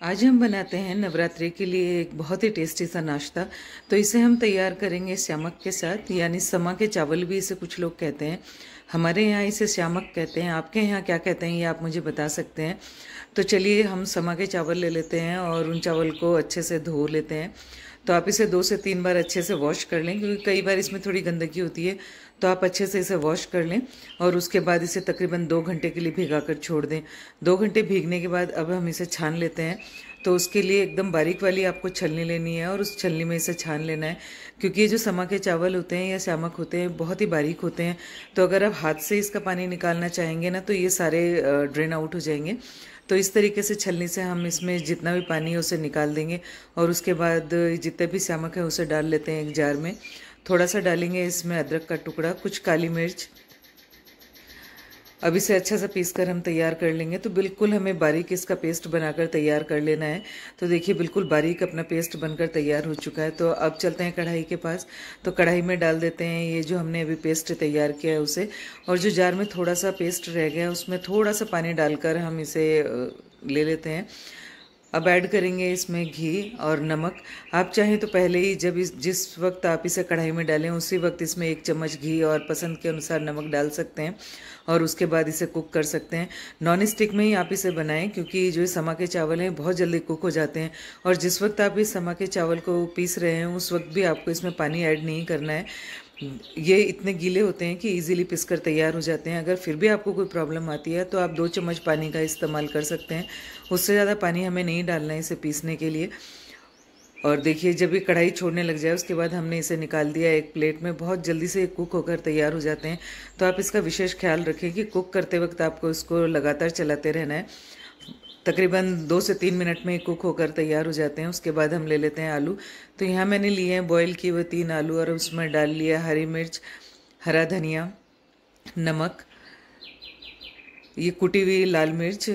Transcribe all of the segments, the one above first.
आज हम बनाते हैं नवरात्रि के लिए एक बहुत ही टेस्टी सा नाश्ता। तो इसे हम तैयार करेंगे श्यामक के साथ, यानी समा के चावल भी इसे कुछ लोग कहते हैं। हमारे यहाँ इसे श्यामक कहते हैं, आपके यहाँ क्या कहते हैं ये आप मुझे बता सकते हैं। तो चलिए हम समा के चावल ले लेते हैं और उन चावल को अच्छे से धो लेते हैं। तो आप इसे 2 से 3 बार अच्छे से वॉश कर लें, क्योंकि कई बार इसमें थोड़ी गंदगी होती है। तो आप अच्छे से इसे वॉश कर लें और उसके बाद इसे तकरीबन 2 घंटे के लिए भिगा कर छोड़ दें। 2 घंटे भीगने के बाद अब हम इसे छान लेते हैं। तो उसके लिए एकदम बारीक वाली आपको छलनी लेनी है और उस छलनी में इसे छान लेना है, क्योंकि ये जो समा के चावल होते हैं या श्यामक होते हैं बहुत ही बारीक होते हैं। तो अगर आप हाथ से इसका पानी निकालना चाहेंगे ना, तो ये सारे ड्रेन आउट हो जाएंगे। तो इस तरीके से छलनी से हम इसमें जितना भी पानी है उसे निकाल देंगे और उसके बाद जितने भी श्यामक है उसे डाल लेते हैं एक जार में। थोड़ा सा डालेंगे इसमें अदरक का टुकड़ा, कुछ काली मिर्च। अब इसे अच्छा सा पीस कर हम तैयार कर लेंगे। तो बिल्कुल हमें बारीक इसका पेस्ट बनाकर तैयार कर लेना है। तो देखिए बिल्कुल बारीक अपना पेस्ट बनकर तैयार हो चुका है। तो अब चलते हैं कढ़ाई के पास। तो कढ़ाई में डाल देते हैं ये जो हमने अभी पेस्ट तैयार किया है उसे, और जो जार में थोड़ा सा पेस्ट रह गया है उसमें थोड़ा सा पानी डालकर हम इसे ले लेते हैं। अब ऐड करेंगे इसमें घी और नमक। आप चाहें तो पहले ही जिस वक्त आप इसे कढ़ाई में डालें उसी वक्त इसमें 1 चम्मच घी और पसंद के अनुसार नमक डाल सकते हैं और उसके बाद इसे कुक कर सकते हैं। नॉन स्टिक में ही आप इसे बनाएं, क्योंकि जो समा के चावल हैं बहुत जल्दी कुक हो जाते हैं। और जिस वक्त आप इस समा के चावल को पीस रहे हैं उस वक्त भी आपको इसमें पानी ऐड नहीं करना है। ये इतने गीले होते हैं कि इजीली पिसकर तैयार हो जाते हैं। अगर फिर भी आपको कोई प्रॉब्लम आती है तो आप 2 चम्मच पानी का इस्तेमाल कर सकते हैं। उससे ज़्यादा पानी हमें नहीं डालना है इसे पीसने के लिए। और देखिए जब ये कढ़ाई छोड़ने लग जाए उसके बाद हमने इसे निकाल दिया एक प्लेट में। बहुत जल्दी से कुक होकर तैयार हो जाते हैं। तो आप इसका विशेष ख्याल रखें कि कुक करते वक्त आपको इसको लगातार चलाते रहना है। तकरीबन 2 से 3 मिनट में कुक होकर तैयार हो जाते हैं। उसके बाद हम ले लेते हैं आलू। तो यहाँ मैंने लिए हैं बॉईल किए हुए 3 आलू और उसमें डाल लिया हरी मिर्च, हरा धनिया, नमक, ये कुटी हुई लाल मिर्च,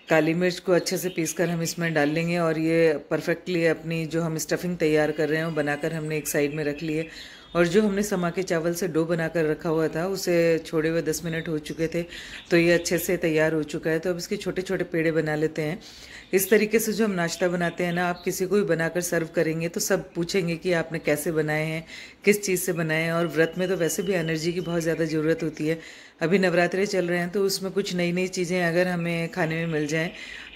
काली मिर्च को अच्छे से पीसकर हम इसमें डाल लेंगे। और ये परफेक्टली अपनी जो हम स्टफिंग तैयार कर रहे हैं वो बनाकर हमने एक साइड में रख लिए। और जो हमने समा के चावल से डो बनाकर रखा हुआ था उसे छोड़े हुए 10 मिनट हो चुके थे। तो ये अच्छे से तैयार हो चुका है। तो अब इसके छोटे छोटे पेड़े बना लेते हैं। इस तरीके से जो हम नाश्ता बनाते हैं ना, आप किसी को भी बनाकर सर्व करेंगे तो सब पूछेंगे कि आपने कैसे बनाए हैं, किस चीज़ से बनाए हैं। और व्रत में तो वैसे भी एनर्जी की बहुत ज़्यादा ज़रूरत होती है। अभी नवरात्रे चल रहे हैं तो उसमें कुछ नई नई चीज़ें अगर हमें खाने में मिल जाएं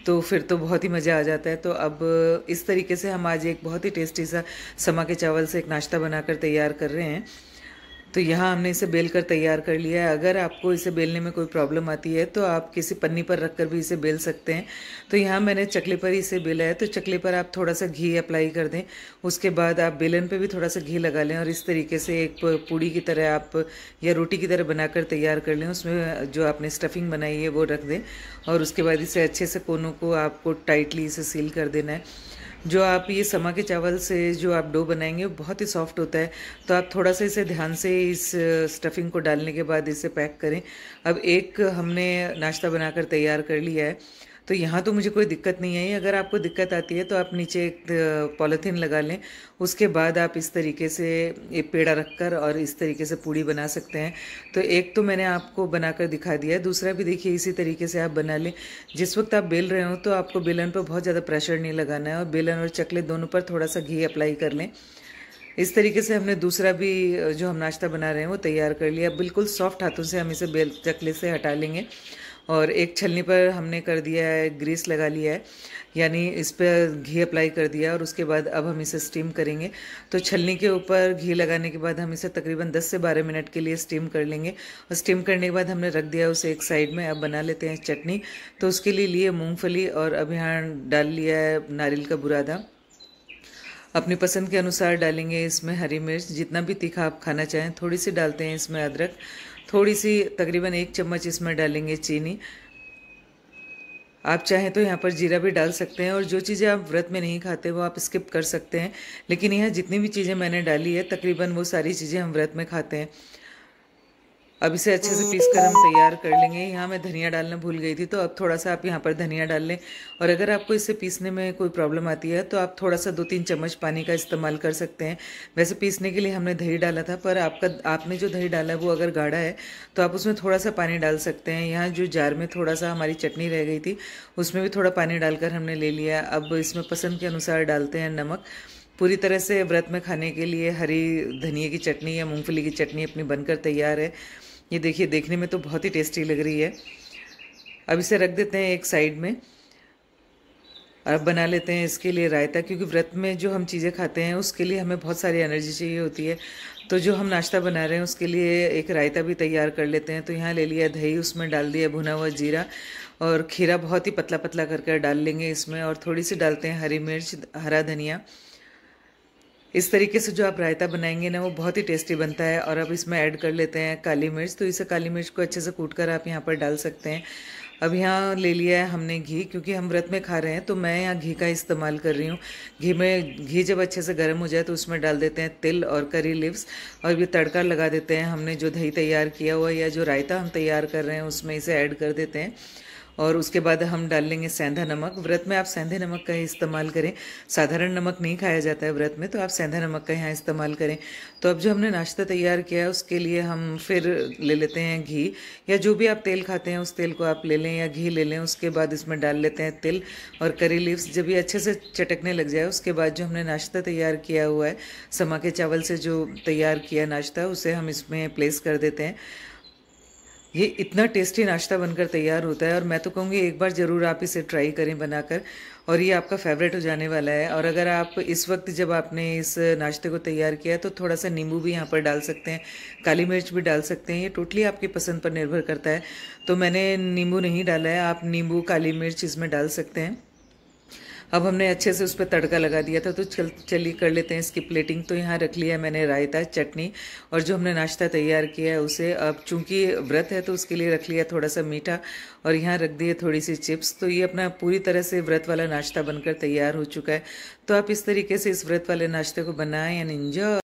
तो फिर तो बहुत ही मज़ा आ जाता है। तो अब इस तरीके से हम आज एक बहुत ही टेस्टी सा समा के चावल से एक नाश्ता बनाकर तैयार कर रहे हैं। तो यहाँ हमने इसे बेल कर तैयार कर लिया है। अगर आपको इसे बेलने में कोई प्रॉब्लम आती है तो आप किसी पन्नी पर रखकर भी इसे बेल सकते हैं। तो यहाँ मैंने चकले पर ही इसे बेला है। तो चकले पर आप थोड़ा सा घी अप्लाई कर दें, उसके बाद आप बेलन पे भी थोड़ा सा घी लगा लें और इस तरीके से एक पूड़ी की तरह आप या रोटी की तरह बनाकर तैयार कर लें। उसमें जो आपने स्टफिंग बनाई है वो रख दें और उसके बाद इसे अच्छे से कोनों को आपको टाइटली इसे सील कर देना है। जो आप ये समा के चावल से जो आप डो बनाएंगे वो बहुत ही सॉफ्ट होता है। तो आप थोड़ा सा इसे ध्यान से इस स्टफिंग को डालने के बाद इसे पैक करें। अब एक हमने नाश्ता बनाकर तैयार कर लिया है। तो यहाँ तो मुझे कोई दिक्कत नहीं है। अगर आपको दिक्कत आती है तो आप नीचे एक पॉलीथीन लगा लें। उसके बाद आप इस तरीके से एक पेड़ा रखकर और इस तरीके से पूड़ी बना सकते हैं। तो एक तो मैंने आपको बनाकर दिखा दिया है, दूसरा भी देखिए इसी तरीके से आप बना लें। जिस वक्त आप बेल रहे हो तो आपको बेलन पर बहुत ज़्यादा प्रेशर नहीं लगाना है और बेलन और चकले दोनों पर थोड़ा सा घी अप्लाई कर लें। इस तरीके से हमने दूसरा भी जो हम नाश्ता बना रहे हैं वो तैयार कर लिया। बिल्कुल सॉफ्ट हाथों से हम इसे बेल चकले से हटा लेंगे और एक छलनी पर हमने कर दिया है, ग्रीस लगा लिया है, यानी इस पर घी अप्लाई कर दिया। और उसके बाद अब हम इसे स्टीम करेंगे। तो छलनी के ऊपर घी लगाने के बाद हम इसे तकरीबन 10 से 12 मिनट के लिए स्टीम कर लेंगे। और स्टीम करने के बाद हमने रख दिया उसे एक साइड में। अब बना लेते हैं चटनी। तो उसके लिए लिए मूंगफली और अब यहाँ डाल लिया है नारियल का बुरादा। अपनी पसंद के अनुसार डालेंगे इसमें हरी मिर्च, जितना भी तीखा आप खाना चाहें। थोड़ी सी डालते हैं इसमें अदरक, थोड़ी सी तकरीबन 1 चम्मच इसमें डालेंगे चीनी। आप चाहें तो यहाँ पर जीरा भी डाल सकते हैं और जो चीज़ें आप व्रत में नहीं खाते वो आप स्किप कर सकते हैं। लेकिन यहाँ जितनी भी चीज़ें मैंने डाली है तकरीबन वो सारी चीज़ें हम व्रत में खाते हैं। अब इसे अच्छे से पीस कर हम तैयार कर लेंगे। यहाँ मैं धनिया डालना भूल गई थी, तो अब थोड़ा सा आप यहाँ पर धनिया डाल लें। और अगर आपको इसे पीसने में कोई प्रॉब्लम आती है तो आप थोड़ा सा 2-3 चम्मच पानी का इस्तेमाल कर सकते हैं। वैसे पीसने के लिए हमने दही डाला था, पर आपने जो दही डाला है वो अगर गाढ़ा है तो आप उसमें थोड़ा सा पानी डाल सकते हैं। यहाँ जो जार में थोड़ा सा हमारी चटनी रह गई थी उसमें भी थोड़ा पानी डालकर हमने ले लिया। अब इसमें पसंद के अनुसार डालते हैं नमक। पूरी तरह से व्रत में खाने के लिए हरी धनिया की चटनी या मूंगफली की चटनी अपनी बनकर तैयार है। ये देखिए, देखने में तो बहुत ही टेस्टी लग रही है। अब इसे रख देते हैं एक साइड में। अब बना लेते हैं इसके लिए रायता, क्योंकि व्रत में जो हम चीज़ें खाते हैं उसके लिए हमें बहुत सारी एनर्जी चाहिए होती है। तो जो हम नाश्ता बना रहे हैं उसके लिए एक रायता भी तैयार कर लेते हैं। तो यहाँ ले लिया दही, उसमें डाल दिया भुना हुआ जीरा और खीरा बहुत ही पतला पतला कर डाल लेंगे इसमें, और थोड़ी सी डालते हैं हरी मिर्च, हरा धनिया। इस तरीके से जो आप रायता बनाएंगे ना वो बहुत ही टेस्टी बनता है। और अब इसमें ऐड कर लेते हैं काली मिर्च। तो इसे काली मिर्च को अच्छे से कूट कर आप यहाँ पर डाल सकते हैं। अब यहाँ ले लिया है हमने घी, क्योंकि हम व्रत में खा रहे हैं तो मैं यहाँ घी का इस्तेमाल कर रही हूँ। घी जब अच्छे से गर्म हो जाए तो उसमें डाल देते हैं तिल और करी लीव्स, और ये तड़का लगा देते हैं। हमने जो दही तैयार किया हुआ या जो रायता हम तैयार कर रहे हैं उसमें इसे ऐड कर देते हैं। और उसके बाद हम डाल लेंगे सेंधा नमक। व्रत में आप सेंधे नमक का ही इस्तेमाल करें, साधारण नमक नहीं खाया जाता है व्रत में, तो आप सेंधा नमक का यहाँ इस्तेमाल करें। तो अब जो हमने नाश्ता तैयार किया है उसके लिए हम फिर ले लेते हैं घी, या जो भी आप तेल खाते हैं उस तेल को आप ले लें या घी ले लें। उसके बाद इसमें डाल लेते हैं तिल और करी लीव्स। जब ये अच्छे से चटकने लग जाए उसके बाद जो हमने नाश्ता तैयार किया हुआ है, समा के चावल से जो तैयार किया नाश्ता, उसे हम इसमें प्लेस कर देते हैं। ये इतना टेस्टी नाश्ता बनकर तैयार होता है, और मैं तो कहूँगी एक बार ज़रूर आप इसे ट्राई करें बनाकर, और ये आपका फेवरेट हो जाने वाला है। और अगर आप इस वक्त जब आपने इस नाश्ते को तैयार किया है तो थोड़ा सा नींबू भी यहाँ पर डाल सकते हैं, काली मिर्च भी डाल सकते हैं। ये टोटली आपकी पसंद पर निर्भर करता है। तो मैंने नींबू नहीं डाला है, आप नींबू काली मिर्च इसमें डाल सकते हैं। अब हमने अच्छे से उस पर तड़का लगा दिया था, तो चलिए कर लेते हैं इसकी प्लेटिंग। तो यहाँ रख लिया मैंने रायता, चटनी, और जो हमने नाश्ता तैयार किया है उसे। अब चूंकि व्रत है तो उसके लिए रख लिया थोड़ा सा मीठा, और यहाँ रख दिए थोड़ी सी चिप्स। तो ये अपना पूरी तरह से व्रत वाला नाश्ता बनकर तैयार हो चुका है। तो आप इस तरीके से इस व्रत वाले नाश्ते को बनाएं एंड एंजॉय।